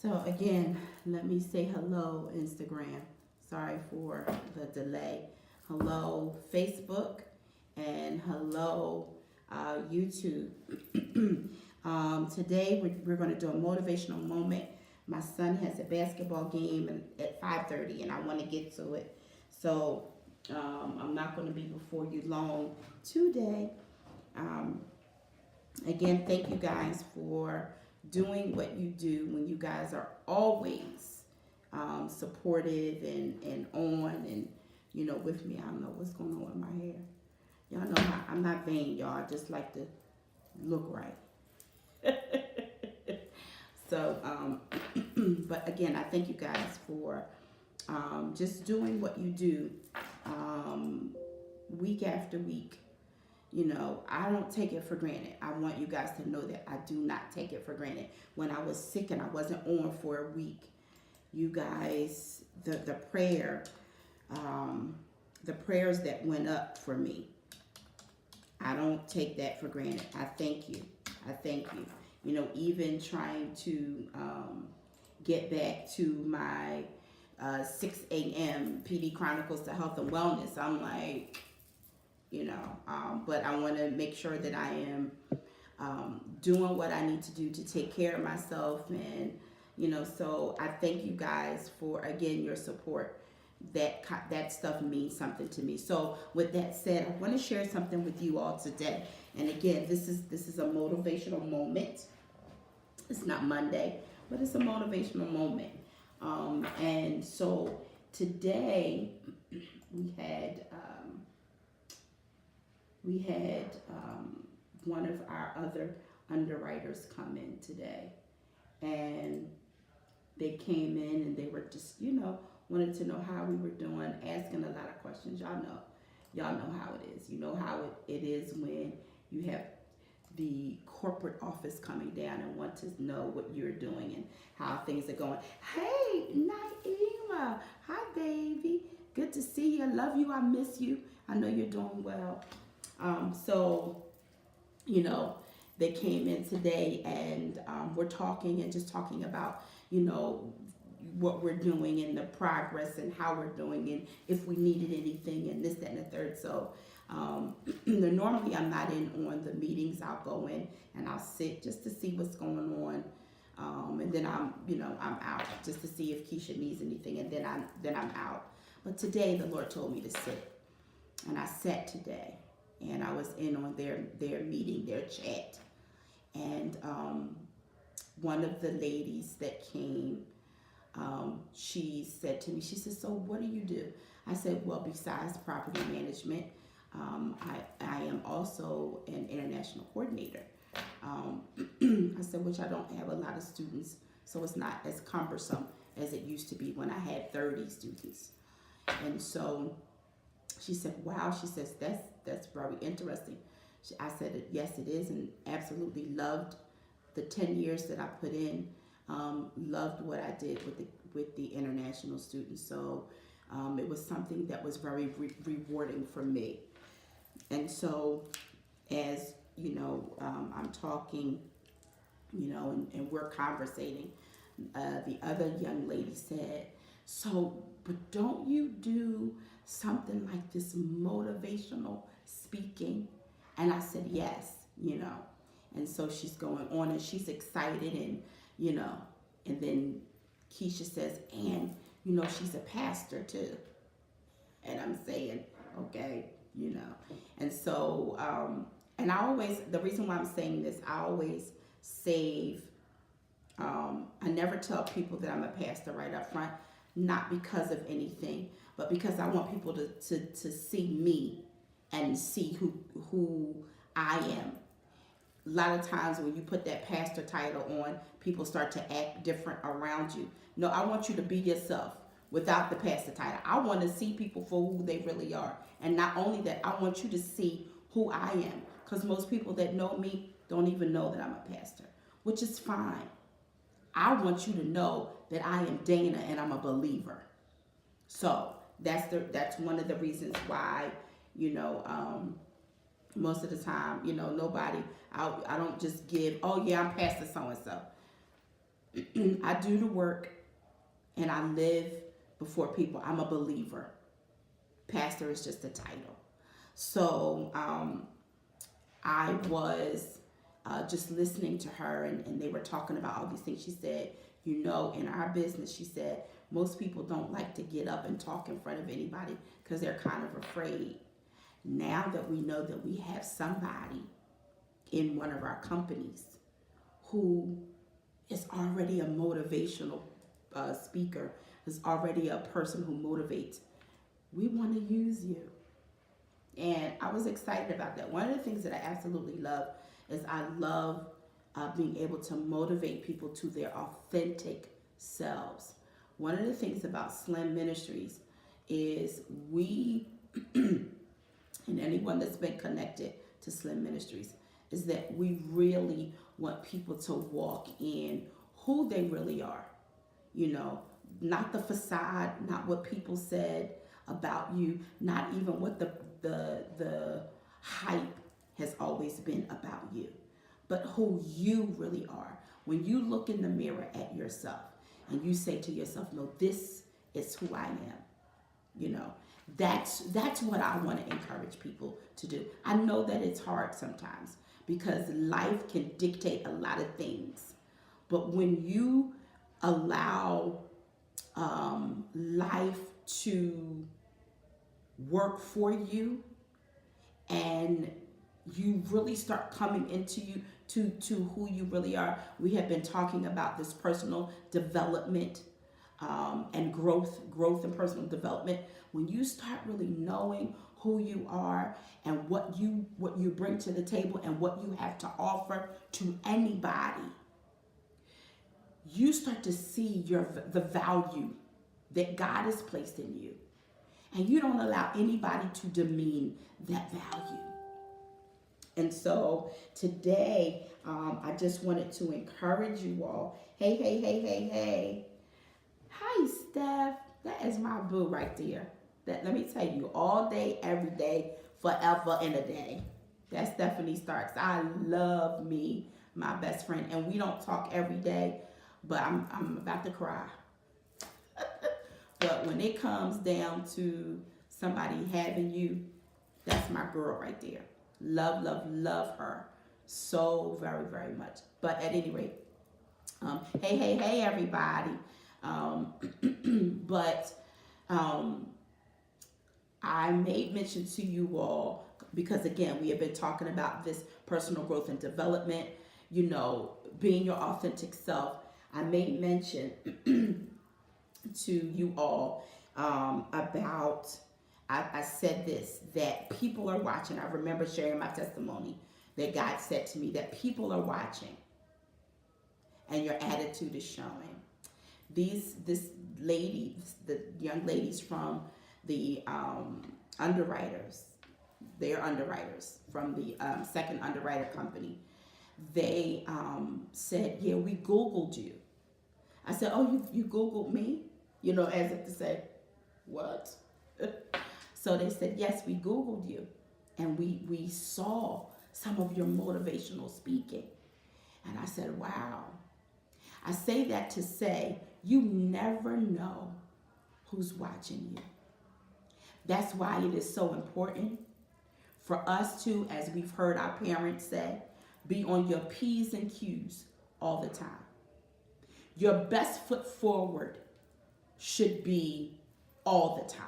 So again, let me say hello, Instagram. Sorry for the delay. Hello, Facebook, and hello, YouTube. Today we're going to do a motivational moment. My son has a basketball game at 5:30, and I want to get to it. So I'm not going to be before you long today. Um, Again, thank you guys for doing what you do when you guys are always supportive and on and with me. I don't know what's going on with my hair. Y'all know I'm not vain, y'all. I just like to look right. So, but again, I thank you guys for just doing what you do week after week. I don't take it for granted. I want you guys to know that I do not take it for granted. When I was sick and I wasn't on for a week, you guys, the prayers that went up for me, I don't take that for granted. I thank you. I thank you. Even trying to get back to my 6 a.m. PD Chronicles to Health and Wellness, I'm like, but I want to make sure that I am doing what I need to do to take care of myself. And, so I thank you guys for, again, your support. That stuff means something to me. So with that said, I want to share something with you all today. And again, this is a motivational moment. It's not Monday, but it's a motivational moment. And so today we had one of our other underwriters come in today, and they came in and they were just, wanted to know how we were doing, asking a lot of questions. Y'all know how it is. You know how it is when you have the corporate office coming down and want to know what you're doing and how things are going. Hey, Naima. Hi, baby. Good to see you. I love you. I miss you. I know you're doing well. So, they came in today and we're talking and just talking about, what we're doing and the progress and how we're doing and if we needed anything and this, that, and the third. So, normally I'm not in on the meetings. I'll go in and I'll sit just to see what's going on. And then I'm out just to see if Keisha needs anything, and then I'm out. But today the Lord told me to sit, and I sat today. And I was in on their meeting, their chat. And one of the ladies that came, she said to me, she said, so what do you do? I said, well, besides property management, I am also an international coordinator. I said, which I don't have a lot of students, so it's not as cumbersome as it used to be when I had 30 students. And so she said, wow, she says, that's very interesting. I said, yes, it is, and absolutely loved the 10 years that I put in, loved what I did with the international students. So it was something that was very rewarding for me. And so as, I'm talking, and we're conversating, the other young lady said, so, but don't you do something like this motivational speaking? And I said, yes, And so she's going on and she's excited and, and then Keisha says, and, she's a pastor too. And I'm saying, okay, And so, and the reason why I'm saying this, I always save, I never tell people that I'm a pastor right up front, not because of anything, but because I want people to see me and see who I am. A lot of times when you put that pastor title on, people start to act different around you. No, I want you to be yourself without the pastor title. I want to see people for who they really are. And not only that, I want you to see who I am. Because most people that know me don't even know that I'm a pastor, which is fine. I want you to know that I am Dana and I'm a believer. So that's one of the reasons why, most of the time, nobody, I don't just give, oh yeah, I'm pastor so-and-so. I do the work and I live before people. I'm a believer. Pastor is just a title. So I was just listening to her, and they were talking about all these things. She said, in our business, she said, most people don't like to get up and talk in front of anybody because they're kind of afraid. Now that we know that we have somebody in one of our companies who is already a motivational speaker, is already a person who motivates, we want to use you. And I was excited about that. One of the things that I absolutely love is I love being able to motivate people to their authentic selves. One of the things about Slim Ministries is we, and anyone that's been connected to Slim Ministries, is that we really want people to walk in who they really are. Not the facade, not what people said about you, not even what the hype has always been about you, but who you really are. When you look in the mirror at yourself and you say to yourself, no, this is who I am, that's what I want to encourage people to do. I know that it's hard sometimes because life can dictate a lot of things, but when you allow life to work for you and you really start coming into you to who you really are. We have been talking about this personal development and growth and personal development. When you start really knowing who you are and what you bring to the table and what you have to offer to anybody, you start to see the value that God has placed in you. And you don't allow anybody to demean that value. And so today, I just wanted to encourage you all. Hey. Hi, Steph. That is my boo right there. Let me tell you, all day, every day, forever and a day. That's Stephanie Starks. I love me, my best friend. And we don't talk every day, but I'm about to cry. But when it comes down to somebody having you, that's my girl right there. Love her so very, very much. But at any rate, hey, everybody. I made mention to you all because, again, we have been talking about this personal growth and development, being your authentic self. I made mention to you all about, I said this, that people are watching. I remember sharing my testimony that God said to me that people are watching and your attitude is showing. The young ladies from the underwriters, they're underwriters from the second underwriter company. They said, yeah, we Googled you. I said, oh, you Googled me? As if to say, what? So they said, yes, we Googled you. And we saw some of your motivational speaking. And I said, wow. I say that to say, you never know who's watching you. That's why it is so important for us to, as we've heard our parents say, be on your P's and Q's all the time. Your best foot forward should be all the time.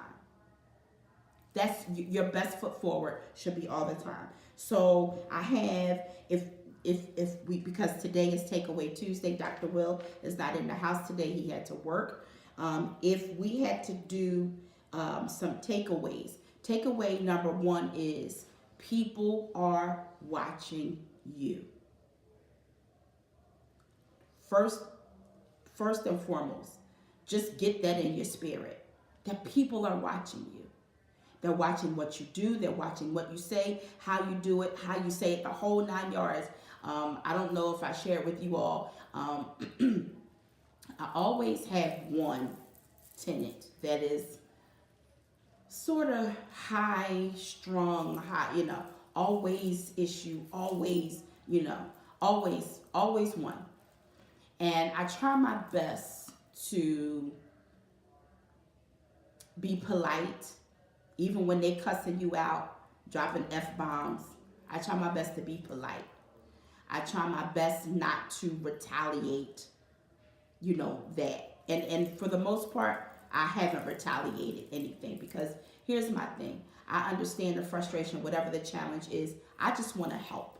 That's your best foot forward should be all the time. So I have, because today is Takeaway Tuesday, Dr. Will is not in the house today. He had to work. If we had to do some takeaways, takeaway number one is people are watching you. First and foremost, just get that in your spirit, that people are watching you. They're watching what you do. They're watching what you say, how you do it, how you say it, the whole 9 yards. I don't know if I shared with you all. I always have one tenant that is sort of high strung, always issue, always, always one. And I try my best to be polite, even when they cussing you out, dropping F-bombs. I try my best to be polite. I try my best not to retaliate, that. And for the most part, I haven't retaliated anything because here's my thing. I understand the frustration, whatever the challenge is. I just want to help.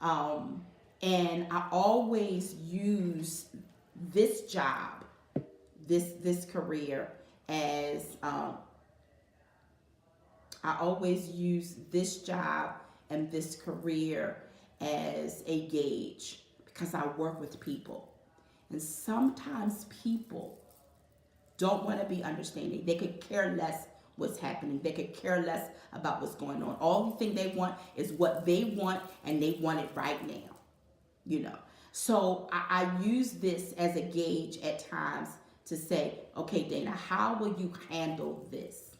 Um, and I always use this job, this career as I always use this job and this career as a gauge because I work with people. And sometimes people don't want to be understanding. They could care less what's happening. They could care less about what's going on. All the thing they want is what they want, and they want it right now. So I use this as a gauge at times to say, okay, Dana, how will you handle this?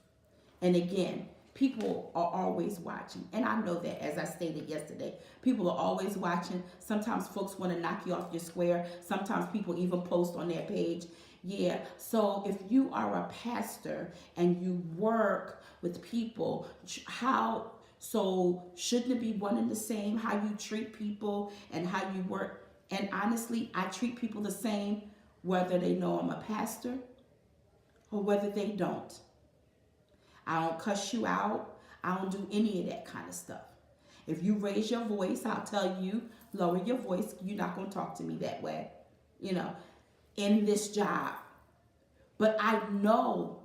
And again, people are always watching. And I know that, as I stated yesterday, people are always watching. Sometimes folks want to knock you off your square. Sometimes people even post on their page. Yeah, so if you are a pastor and you work with people, so shouldn't it be one and the same, how you treat people and how you work? And honestly, I treat people the same whether they know I'm a pastor or whether they don't. I don't cuss you out. I don't do any of that kind of stuff. If you raise your voice, I'll tell you, lower your voice. You're not going to talk to me that way, in this job. But I know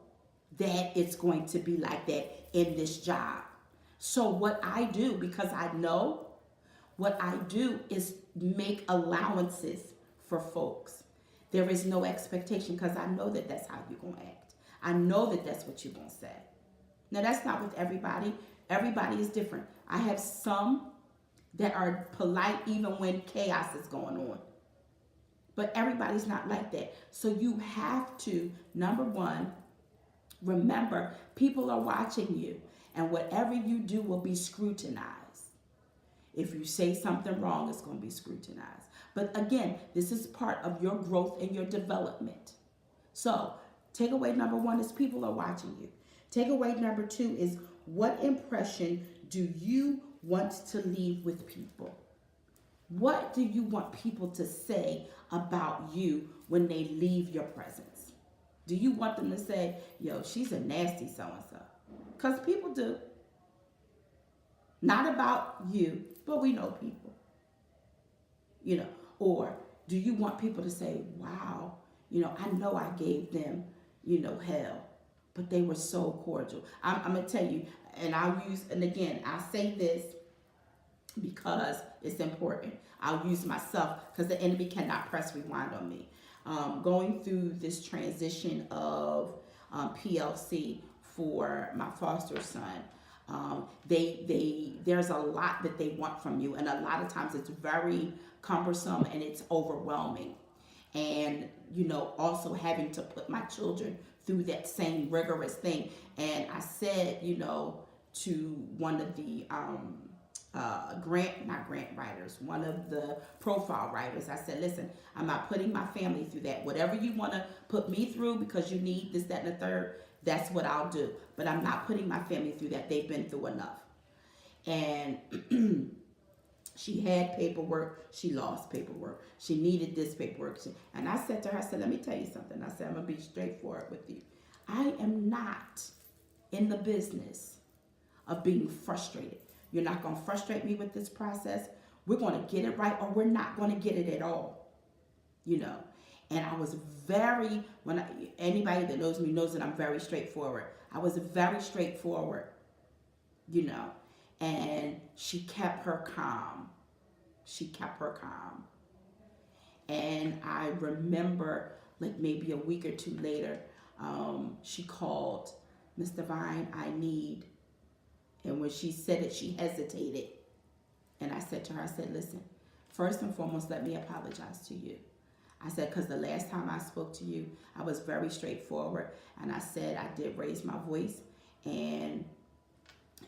that it's going to be like that in this job. So what I do, because I know, what I do is make allowances for folks. There is no expectation because I know that that's how you're going to act. I know that that's what you're going to say. Now, that's not with everybody. Everybody is different. I have some that are polite even when chaos is going on. But everybody's not like that. So you have to, number one, remember people are watching you. And whatever you do will be scrutinized. If you say something wrong, it's going to be scrutinized. But again, this is part of your growth and your development. So takeaway number one is people are watching you. Takeaway number two is, what impression do you want to leave with people? What do you want people to say about you when they leave your presence? Do you want them to say, yo, she's a nasty so-and-so? Because people do. Not about you, but we know people. Or do you want people to say, wow, I know I gave them, hell, but they were so cordial. I'm going to tell you, and I'll say this because it's important. I'll use myself because the enemy cannot press rewind on me. Going through this transition of PLC for my foster son, there's a lot that they want from you, and a lot of times it's very cumbersome and it's overwhelming. And also having to put my children through that same rigorous thing. And I said, to one of the grant writers, one of the profile writers, I said, listen, I'm not putting my family through that. Whatever you want to put me through because you need this, that, and the third, that's what I'll do. But I'm not putting my family through that. They've been through enough. And she had paperwork. She lost paperwork. She needed this paperwork. And I said to her, I said, let me tell you something. I said, I'm going to be straightforward with you. I am not in the business of being frustrated. You're not going to frustrate me with this process. We're going to get it right, or we're not going to get it at all. And I was anybody that knows me knows that I'm very straightforward. I was very straightforward, and she kept her calm. And I remember, like maybe a week or two later, she called, Miss Divine, I need. And when she said it, she hesitated. And I said to her, I said, listen, first and foremost, let me apologize to you. I said, because the last time I spoke to you, I was very straightforward. And I said I did raise my voice. And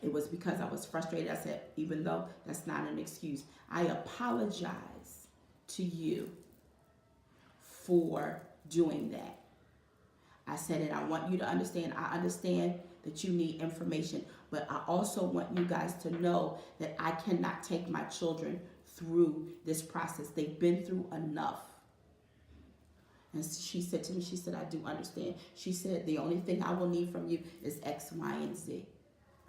it was because I was frustrated. I said, even though that's not an excuse, I apologize to you for doing that. I said, and I want you to understand, I understand that you need information, but I also want you guys to know that I cannot take my children through this process. They've been through enough. And she said to me, she said, I do understand. She said, the only thing I will need from you is X, Y, and Z.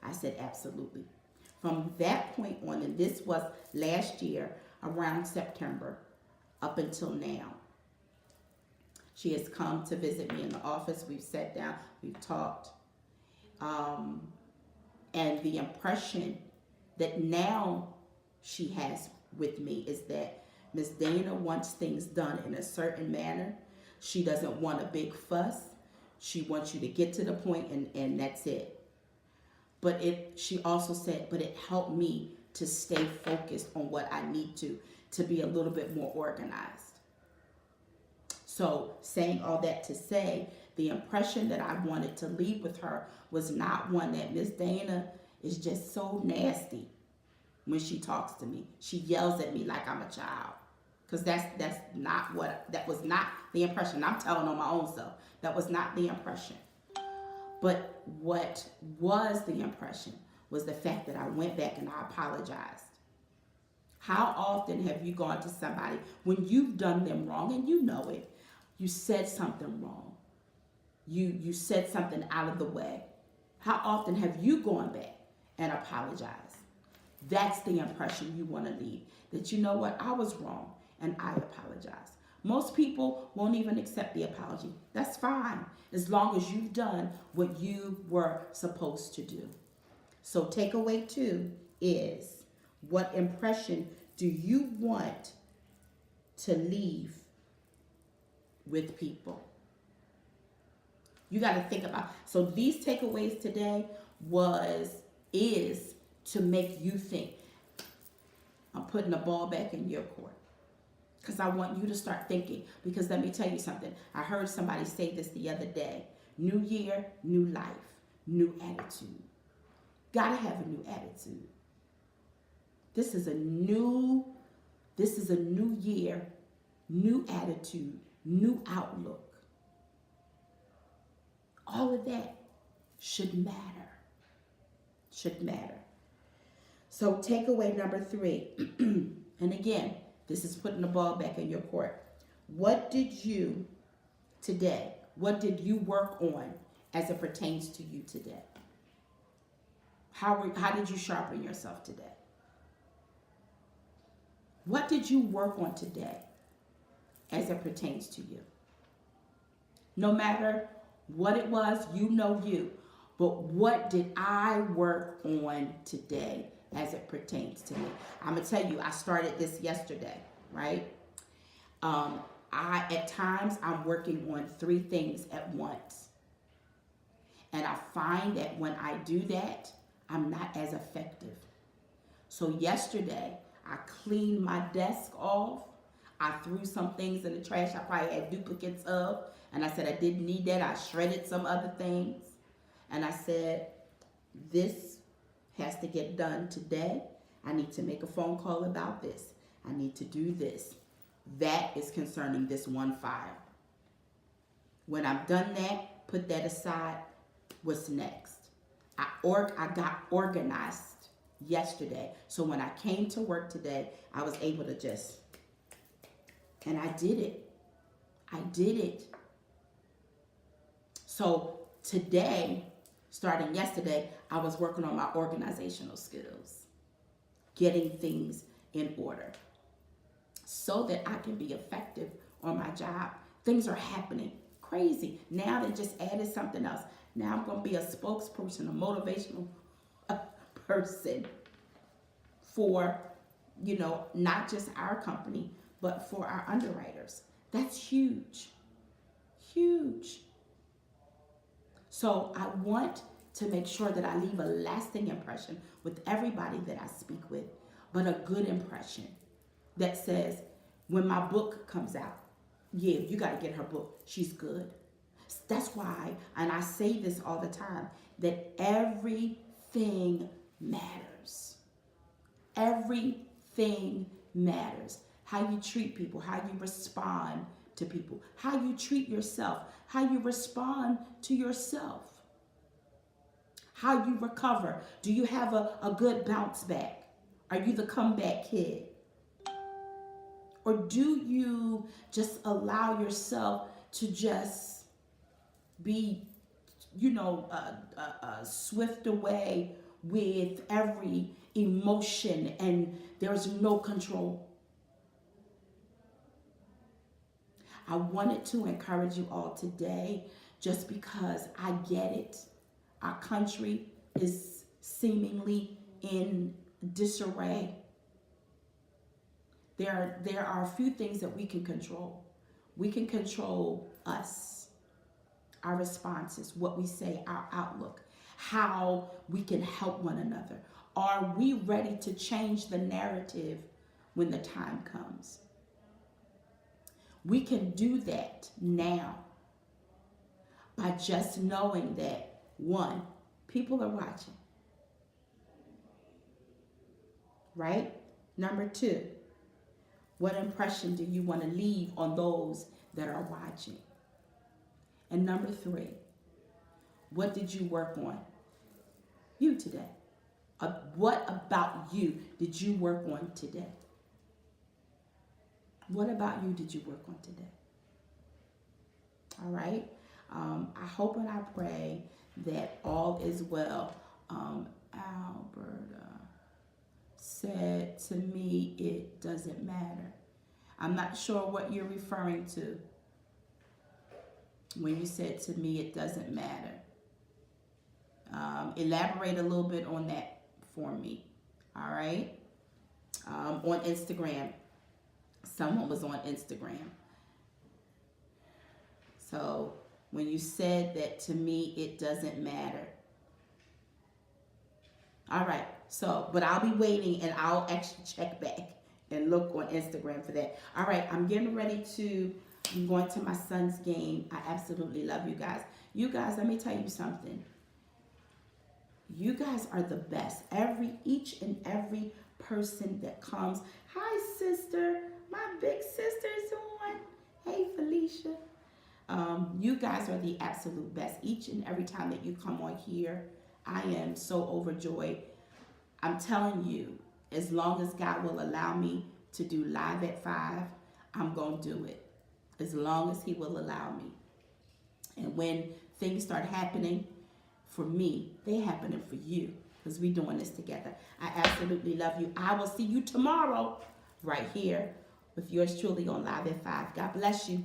I said, absolutely. From that point on, and this was last year, around September, up until now, she has come to visit me in the office. We've sat down, we've talked. And the impression that now she has with me is that Miss Dana wants things done in a certain manner. She doesn't want a big fuss. She wants you to get to the point and that's it. But she also said, but it helped me to stay focused on what I need to be a little bit more organized. So saying all that to say, the impression that I wanted to leave with her was not one that Miss Dana is just so nasty when she talks to me. She yells at me like I'm a child. Because that was not the impression. I'm telling on my own self. That was not the impression. But what was the impression was the fact that I went back and I apologized. How often have you gone to somebody when you've done them wrong and you know it? You said something wrong. You said something out of the way. How often have you gone back and apologized? That's the impression you want to leave. That you know what, I was wrong and I apologize. Most people won't even accept the apology. That's fine, as long as you've done what you were supposed to do. So takeaway 2 is, what impression do you want to leave with people? You got to think about. So these takeaways today is to make you think. I'm putting the ball back in your court. Because I want you to start thinking. Because let me tell you something. I heard somebody say this the other day. New year, new life, new attitude. Gotta have a new attitude. This is a new year, new attitude, new outlook. All of that should matter. Should matter. So takeaway number 3, and again, this is putting the ball back in your court. What did you work on as it pertains to you today? How did you sharpen yourself today? What did you work on today as it pertains to you? No matter what it was, you know you. But what did I work on today as it pertains to me? I'm going to tell you, I started this yesterday, right? At times, I'm working on 3 things at once. And I find that when I do that, I'm not as effective. So yesterday, I cleaned my desk off. I threw some things in the trash I probably had duplicates of. And I said I didn't need that. I shredded some other things. And I said, this has to get done today. I need to make a phone call about this. I need to do this. That is concerning this one file. When I've done that, put that aside, what's next? I got organized yesterday. So when I came to work today, I was able to and I did it. I did it. So today, starting yesterday, I was working on my organizational skills, getting things in order so that I can be effective on my job. Things are happening crazy. Now they just added something else. Now I'm going to be a spokesperson, a motivational person for, not just our company, but for our underwriters. That's huge. Huge. So I want to make sure that I leave a lasting impression with everybody that I speak with, but a good impression that says, when my book comes out, yeah, you got to get her book. She's good. That's why, and I say this all the time, that everything matters. Everything matters. How you treat people, how you respond to people, how you treat yourself, how you respond to yourself, how you recover. Do you have a good bounce back? Are you the comeback kid? Or do you just allow yourself to just be, swift away with every emotion and there's no control? I wanted to encourage you all today just because I get it. Our country is seemingly in disarray. There are a few things that we can control. We can control us, our responses, what we say, our outlook, how we can help one another. Are we ready to change the narrative when the time comes? We can do that now by just knowing that, one, people are watching, right? Number two, what impression do you want to leave on those that are watching? And number three, what did you work on you today? What about you did you work on today? What about you did you work on today? All right. I hope and I pray that all is well. Alberta said to me, it doesn't matter. I'm not sure what you're referring to when you said to me, it doesn't matter. Elaborate a little bit on that for me. All right. On Instagram. Someone was on Instagram. So when you said that to me, it doesn't matter. All right. So, but I'll be waiting and I'll actually check back and look on Instagram for that. All right. I'm getting ready I'm going to my son's game. I absolutely love you guys. You guys, let me tell you something. You guys are the best. Each and every person that comes. Hi, sister. My big sister's on. Hey, Felicia. You guys are the absolute best. Each and every time that you come on here, I am so overjoyed. I'm telling you, as long as God will allow me to do live at 5, I'm going to do it. As long as he will allow me. And when things start happening for me, they're happening for you because we're doing this together. I absolutely love you. I will see you tomorrow right here with yours truly on Live at 5. God bless you.